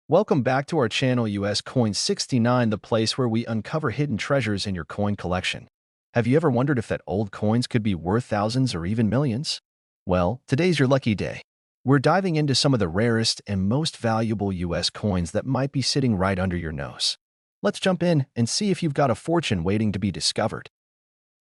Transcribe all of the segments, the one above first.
Welcome back to our channel US Coin 69, the place where we uncover hidden treasures in your coin collection. Have you ever wondered if that old coins could be worth thousands or even millions? Well, today's your lucky day. We're diving into some of the rarest and most valuable US coins that might be sitting right under your nose. Let's jump in and see if you've got a fortune waiting to be discovered.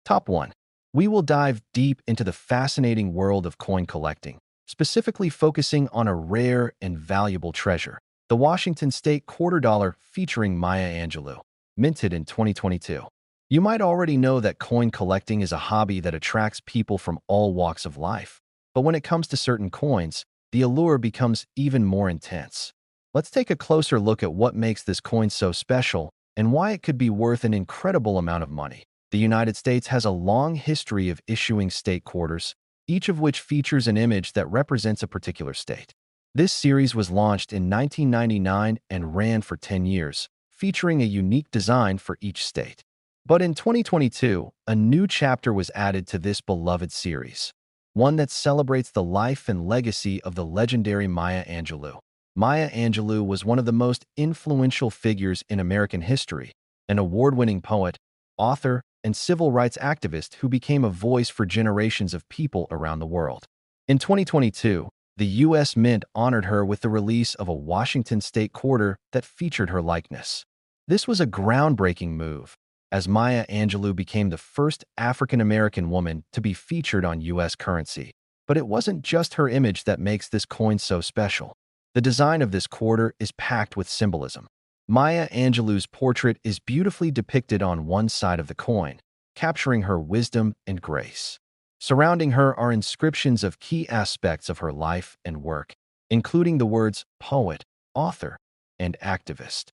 Top 1. We will dive deep into the fascinating world of coin collecting, specifically focusing on a rare and valuable treasure, the Washington State quarter dollar featuring Maya Angelou, minted in 2022. You might already know that coin collecting is a hobby that attracts people from all walks of life. But when it comes to certain coins, the allure becomes even more intense. Let's take a closer look at what makes this coin so special and why it could be worth an incredible amount of money. The United States has a long history of issuing state quarters, each of which features an image that represents a particular state. This series was launched in 1999 and ran for 10 years, featuring a unique design for each state. But in 2022, a new chapter was added to this beloved series, one that celebrates the life and legacy of the legendary Maya Angelou. Maya Angelou was one of the most influential figures in American history, an award-winning poet, author, and civil rights activist who became a voice for generations of people around the world. In 2022, the U.S. Mint honored her with the release of a Washington State quarter that featured her likeness. This was a groundbreaking move, as Maya Angelou became the first African-American woman to be featured on U.S. currency. But it wasn't just her image that makes this coin so special. The design of this quarter is packed with symbolism. Maya Angelou's portrait is beautifully depicted on one side of the coin, capturing her wisdom and grace. Surrounding her are inscriptions of key aspects of her life and work, including the words poet, author, and activist.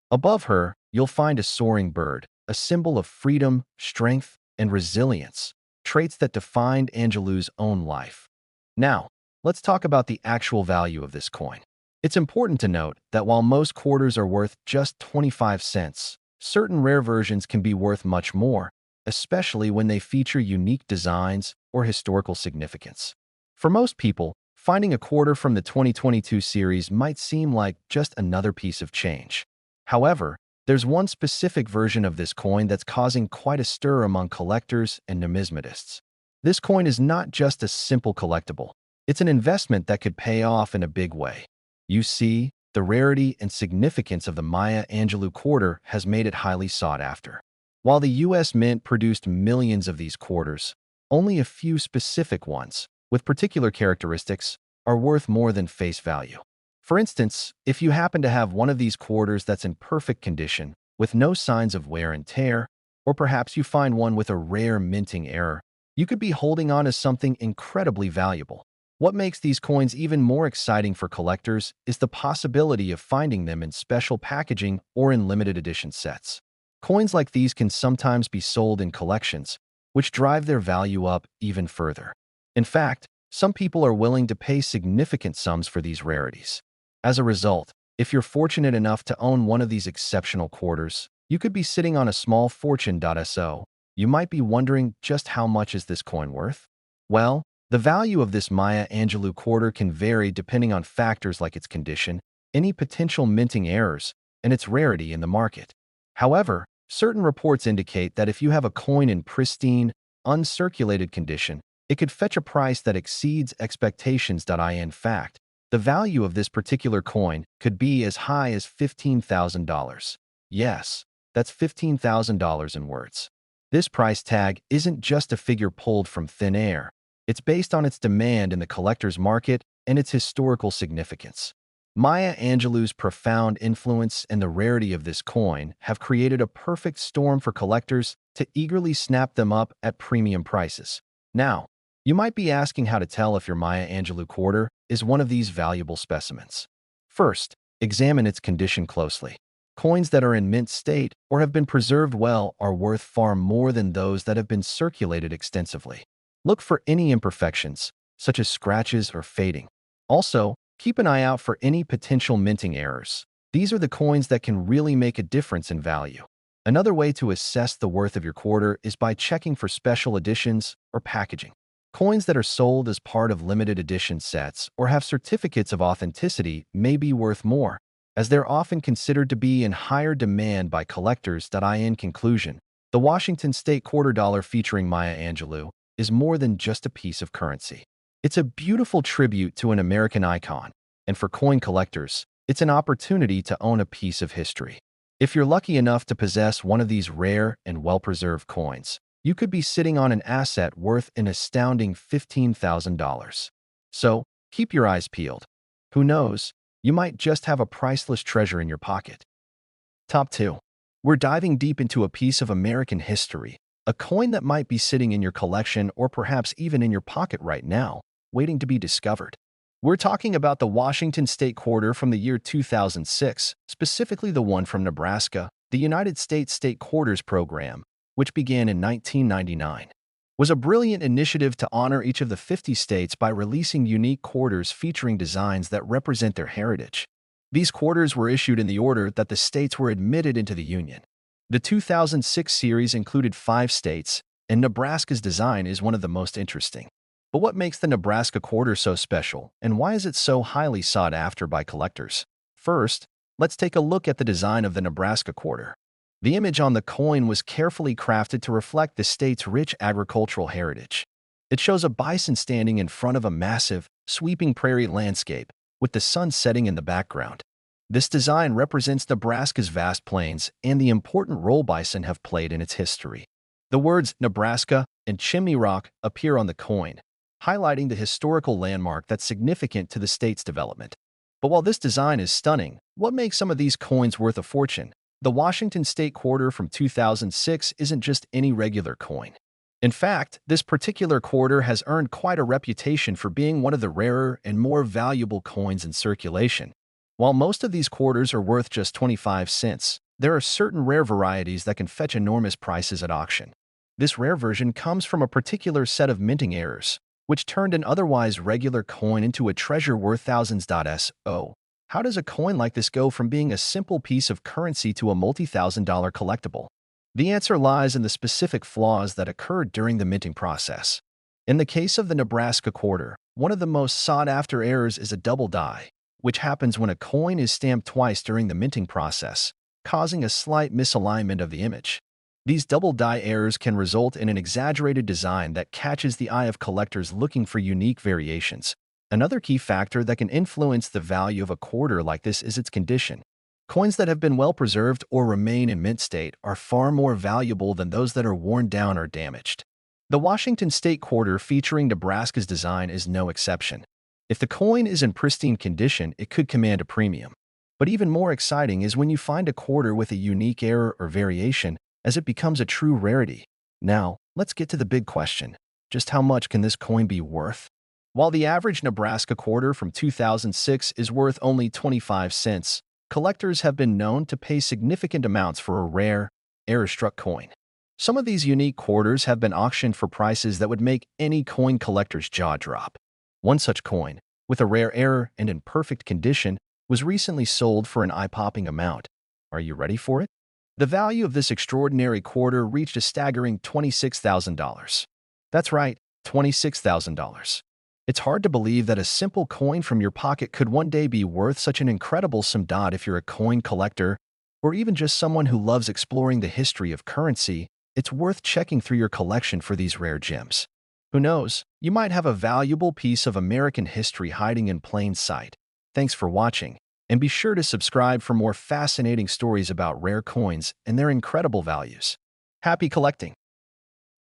Above her, you'll find a soaring bird, a symbol of freedom, strength, and resilience, traits that defined Angelou's own life. Now, let's talk about the actual value of this coin. It's important to note that while most quarters are worth just 25 cents, certain rare versions can be worth much more, especially when they feature unique designs or historical significance. For most people, finding a quarter from the 2022 series might seem like just another piece of change. However, there's one specific version of this coin that's causing quite a stir among collectors and numismatists. This coin is not just a simple collectible. It's an investment that could pay off in a big way. You see, the rarity and significance of the Maya Angelou quarter has made it highly sought after. While the U.S. Mint produced millions of these quarters, only a few specific ones, with particular characteristics, are worth more than face value. For instance, if you happen to have one of these quarters that's in perfect condition, with no signs of wear and tear, or perhaps you find one with a rare minting error, you could be holding on to something incredibly valuable. What makes these coins even more exciting for collectors is the possibility of finding them in special packaging or in limited edition sets. Coins like these can sometimes be sold in collections, which drive their value up even further. In fact, some people are willing to pay significant sums for these rarities. As a result, if you're fortunate enough to own one of these exceptional quarters, you could be sitting on a small fortune. So, you might be wondering, just how much is this coin worth? Well, the value of this Maya Angelou quarter can vary depending on factors like its condition, any potential minting errors, and its rarity in the market. However, certain reports indicate that if you have a coin in pristine, uncirculated condition, it could fetch a price that exceeds expectations. In fact, the value of this particular coin could be as high as $15,000. Yes, that's $15,000 in words. This price tag isn't just a figure pulled from thin air. It's based on its demand in the collector's market and its historical significance. Maya Angelou's profound influence and the rarity of this coin have created a perfect storm for collectors to eagerly snap them up at premium prices. Now, you might be asking how to tell if your Maya Angelou quarter is one of these valuable specimens. First, examine its condition closely. Coins that are in mint state or have been preserved well are worth far more than those that have been circulated extensively. Look for any imperfections, such as scratches or fading. Also, keep an eye out for any potential minting errors. These are the coins that can really make a difference in value. Another way to assess the worth of your quarter is by checking for special editions or packaging. Coins that are sold as part of limited edition sets or have certificates of authenticity may be worth more, as they're often considered to be in higher demand by collectors. In conclusion, the Washington State quarter dollar featuring Maya Angelou is more than just a piece of currency. It's a beautiful tribute to an American icon, and for coin collectors, it's an opportunity to own a piece of history. If you're lucky enough to possess one of these rare and well-preserved coins, you could be sitting on an asset worth an astounding $15,000. So, keep your eyes peeled. Who knows, you might just have a priceless treasure in your pocket. Top 2. We're diving deep into a piece of American history, a coin that might be sitting in your collection or perhaps even in your pocket right now, waiting to be discovered. We're talking about the Washington State quarter from the year 2006, specifically the one from Nebraska, the United States State Quarters Program, which began in 1999. Was a brilliant initiative to honor each of the 50 states by releasing unique quarters featuring designs that represent their heritage. These quarters were issued in the order that the states were admitted into the Union. The 2006 series included 5 states, and Nebraska's design is one of the most interesting. But what makes the Nebraska quarter so special, and why is it so highly sought after by collectors? First, let's take a look at the design of the Nebraska quarter. The image on the coin was carefully crafted to reflect the state's rich agricultural heritage. It shows a bison standing in front of a massive, sweeping prairie landscape, with the sun setting in the background. This design represents Nebraska's vast plains and the important role bison have played in its history. The words Nebraska and Chimney Rock appear on the coin, highlighting the historical landmark that's significant to the state's development. But while this design is stunning, what makes some of these coins worth a fortune? The Washington State quarter from 2006 isn't just any regular coin. In fact, this particular quarter has earned quite a reputation for being one of the rarer and more valuable coins in circulation. While most of these quarters are worth just 25 cents, there are certain rare varieties that can fetch enormous prices at auction. This rare version comes from a particular set of minting errors, which turned an otherwise regular coin into a treasure worth thousands. So, how does a coin like this go from being a simple piece of currency to a multi-thousand-dollar collectible? The answer lies in the specific flaws that occurred during the minting process. In the case of the Nebraska quarter, one of the most sought-after errors is a double die, which happens when a coin is stamped twice during the minting process, causing a slight misalignment of the image. These double die errors can result in an exaggerated design that catches the eye of collectors looking for unique variations. Another key factor that can influence the value of a quarter like this is its condition. Coins that have been well preserved or remain in mint state are far more valuable than those that are worn down or damaged. The Washington State quarter featuring Nebraska's design is no exception. If the coin is in pristine condition, it could command a premium. But even more exciting is when you find a quarter with a unique error or variation, as it becomes a true rarity. Now, let's get to the big question. Just how much can this coin be worth? While the average Nebraska quarter from 2006 is worth only 25 cents, collectors have been known to pay significant amounts for a rare, error-struck coin. Some of these unique quarters have been auctioned for prices that would make any coin collector's jaw drop. One such coin, with a rare error and in perfect condition, was recently sold for an eye-popping amount. Are you ready for it? The value of this extraordinary quarter reached a staggering $26,000. That's right, $26,000. It's hard to believe that a simple coin from your pocket could one day be worth such an incredible sum. If you're a coin collector, or even just someone who loves exploring the history of currency, it's worth checking through your collection for these rare gems. Who knows, you might have a valuable piece of American history hiding in plain sight. Thanks for watching, and be sure to subscribe for more fascinating stories about rare coins and their incredible values. Happy collecting!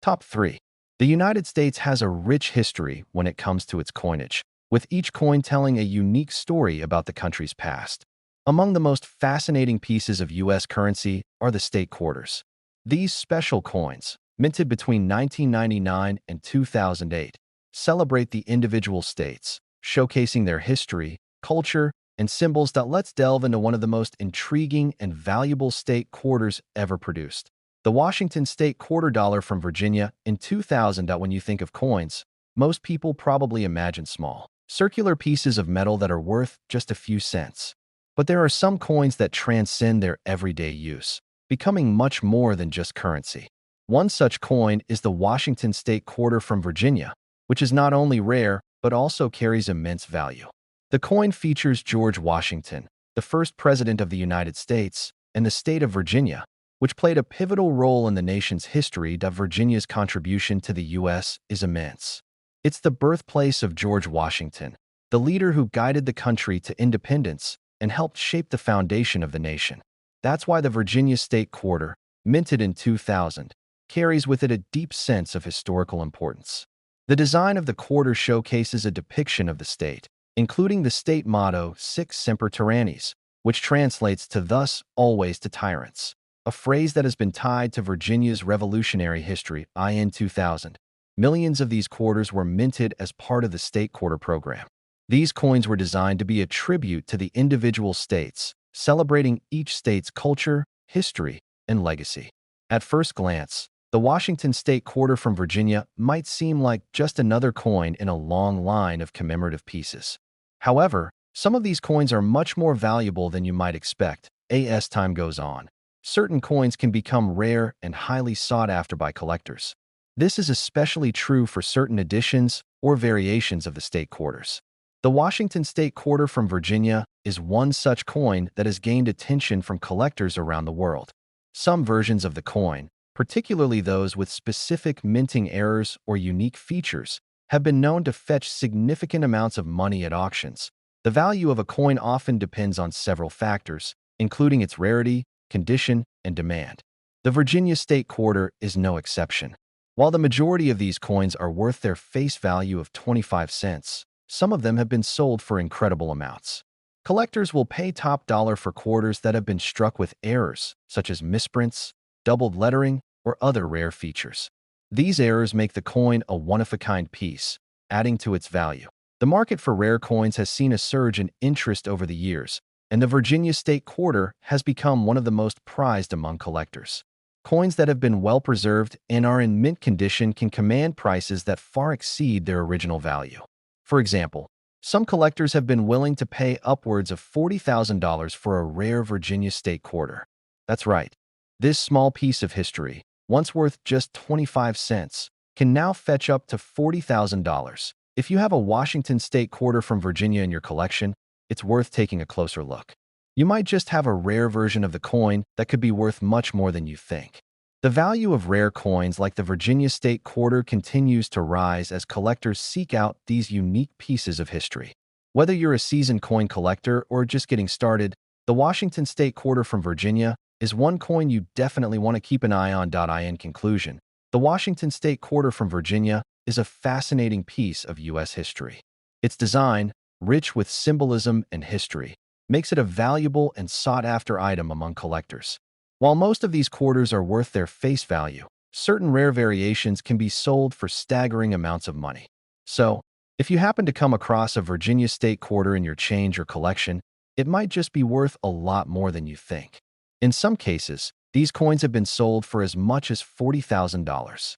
Top 3. The United States has a rich history when it comes to its coinage, with each coin telling a unique story about the country's past. Among the most fascinating pieces of U.S. currency are the state quarters. These special coins, minted between 1999 and 2008, celebrate the individual states, showcasing their history, culture, and symbols. Let's delve into one of the most intriguing and valuable state quarters ever produced. The Washington State quarter dollar from Virginia in 2000. When you think of coins, most people probably imagine small, circular pieces of metal that are worth just a few cents. But there are some coins that transcend their everyday use, becoming much more than just currency. One such coin is the Washington State quarter from Virginia, which is not only rare, but also carries immense value. The coin features George Washington, the first president of the United States, and the state of Virginia, which played a pivotal role in the nation's history. Virginia's contribution to the U.S. is immense. It's the birthplace of George Washington, the leader who guided the country to independence and helped shape the foundation of the nation. That's why the Virginia State Quarter, minted in 2000, carries with it a deep sense of historical importance. The design of the quarter showcases a depiction of the state, including the state motto Sic Semper Tyrannis, which translates to "thus always to tyrants," a phrase that has been tied to Virginia's revolutionary history. In 2000, millions of these quarters were minted as part of the state quarter program. These coins were designed to be a tribute to the individual states, celebrating each state's culture, history, and legacy. At first glance, the Washington State Quarter from Virginia might seem like just another coin in a long line of commemorative pieces. However, some of these coins are much more valuable than you might expect. As time goes on, certain coins can become rare and highly sought after by collectors. This is especially true for certain editions or variations of the state quarters. The Washington State Quarter from Virginia is one such coin that has gained attention from collectors around the world. Some versions of the coin, particularly those with specific minting errors or unique features, have been known to fetch significant amounts of money at auctions. The value of a coin often depends on several factors, including its rarity, condition, and demand. The Virginia State Quarter is no exception. While the majority of these coins are worth their face value of 25 cents, some of them have been sold for incredible amounts. Collectors will pay top dollar for quarters that have been struck with errors, such as misprints, doubled lettering, or other rare features. These errors make the coin a one-of-a-kind piece, adding to its value. The market for rare coins has seen a surge in interest over the years, and the Virginia State Quarter has become one of the most prized among collectors. Coins that have been well-preserved and are in mint condition can command prices that far exceed their original value. For example, some collectors have been willing to pay upwards of $40,000 for a rare Virginia State Quarter. That's right. This small piece of history, once worth just 25 cents, can now fetch up to $40,000. If you have a Washington State Quarter from Virginia in your collection, it's worth taking a closer look. You might just have a rare version of the coin that could be worth much more than you think. The value of rare coins like the Virginia State Quarter continues to rise as collectors seek out these unique pieces of history. Whether you're a seasoned coin collector or just getting started, the Washington State Quarter from Virginia is one coin you definitely want to keep an eye on. In conclusion, the Washington State Quarter from Virginia is a fascinating piece of U.S. history. Its design, rich with symbolism and history, makes it a valuable and sought-after item among collectors. While most of these quarters are worth their face value, certain rare variations can be sold for staggering amounts of money. So, if you happen to come across a Virginia State Quarter in your change or collection, it might just be worth a lot more than you think. In some cases, these coins have been sold for as much as $40,000.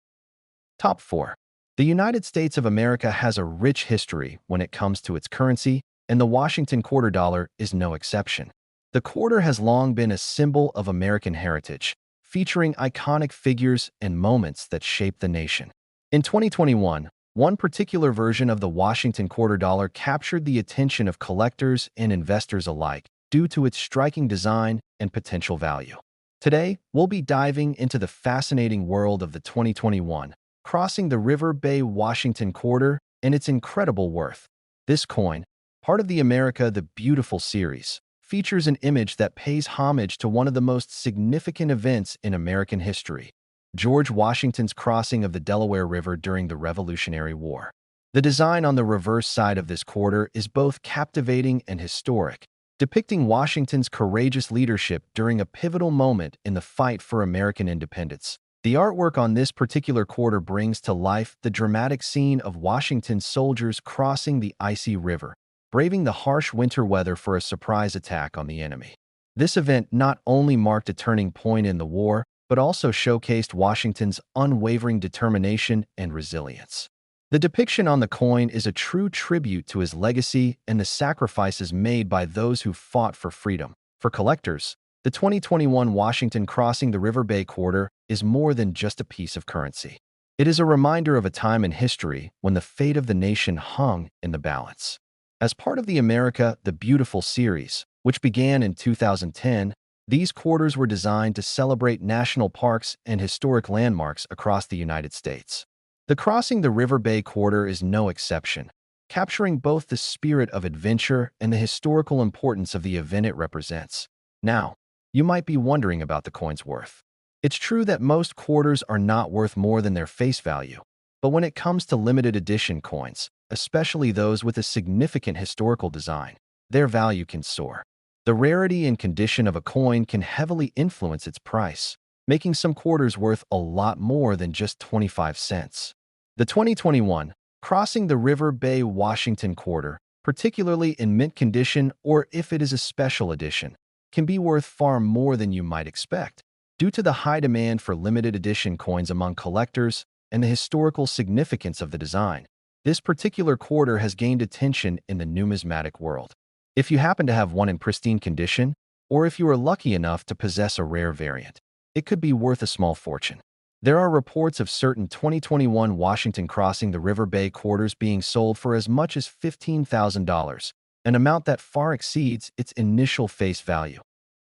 Top 4. The United States of America has a rich history when it comes to its currency, and the Washington quarter dollar is no exception. The quarter has long been a symbol of American heritage, featuring iconic figures and moments that shaped the nation. In 2021, one particular version of the Washington quarter dollar captured the attention of collectors and investors alike due to its striking design and potential value. Today, we'll be diving into the fascinating world of the 2021 Crossing the River Bay Washington Quarter and its incredible worth. This coin, part of the America the Beautiful series, features an image that pays homage to one of the most significant events in American history, George Washington's crossing of the Delaware River during the Revolutionary War. The design on the reverse side of this quarter is both captivating and historic, depicting Washington's courageous leadership during a pivotal moment in the fight for American independence. The artwork on this particular quarter brings to life the dramatic scene of Washington's soldiers crossing the icy river, braving the harsh winter weather for a surprise attack on the enemy. This event not only marked a turning point in the war, but also showcased Washington's unwavering determination and resilience. The depiction on the coin is a true tribute to his legacy and the sacrifices made by those who fought for freedom. For collectors, the 2021 Washington Crossing the River Bay Quarter is more than just a piece of currency. It is a reminder of a time in history when the fate of the nation hung in the balance. As part of the America the Beautiful series, which began in 2010. These quarters were designed to celebrate national parks and historic landmarks across the United States. The Crossing the River Bay quarter is no exception, capturing both the spirit of adventure and the historical importance of the event it represents. Now, you might be wondering about the coin's worth. It's true that most quarters are not worth more than their face value, but when it comes to limited edition coins, especially those with a significant historical design, their value can soar. The rarity and condition of a coin can heavily influence its price, making some quarters worth a lot more than just 25 cents. The 2021 Crossing the River Bay Washington quarter, particularly in mint condition or if it is a special edition, can be worth far more than you might expect, due to the high demand for limited edition coins among collectors and the historical significance of the design. This particular quarter has gained attention in the numismatic world. If you happen to have one in pristine condition, or if you are lucky enough to possess a rare variant, it could be worth a small fortune. There are reports of certain 2021 Washington Crossing the River Bay quarters being sold for as much as $15,000, an amount that far exceeds its initial face value.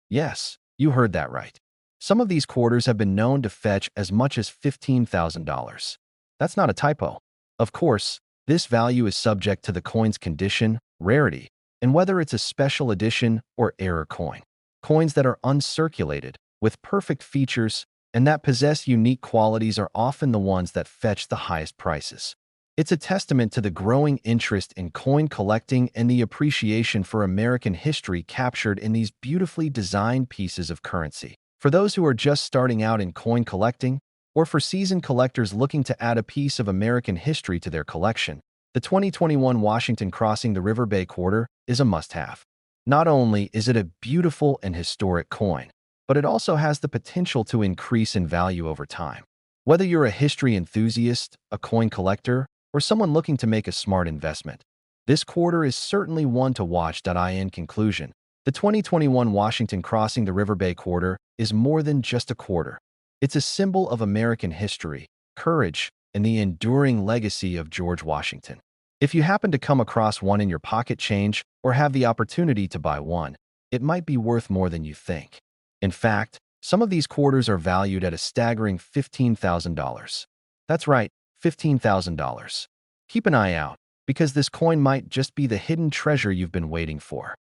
Yes, you heard that right. Some of these quarters have been known to fetch as much as $15,000. That's not a typo. Of course, this value is subject to the coin's condition, rarity, and whether it's a special edition or error coin. Coins that are uncirculated, with perfect features, and that possess unique qualities are often the ones that fetch the highest prices. It's a testament to the growing interest in coin collecting and the appreciation for American history captured in these beautifully designed pieces of currency. For those who are just starting out in coin collecting, or for seasoned collectors looking to add a piece of American history to their collection, the 2021 Washington Crossing the River Bay quarter is a must-have. Not only is it a beautiful and historic coin, but it also has the potential to increase in value over time. Whether you're a history enthusiast, a coin collector, or someone looking to make a smart investment, this quarter is certainly one to watch. In conclusion, the 2021 Washington Crossing the River Bay quarter is more than just a quarter. It's a symbol of American history, courage, and the enduring legacy of George Washington. If you happen to come across one in your pocket change or have the opportunity to buy one, it might be worth more than you think. In fact, some of these quarters are valued at a staggering $15,000. That's right, $15,000. Keep an eye out, because this coin might just be the hidden treasure you've been waiting for.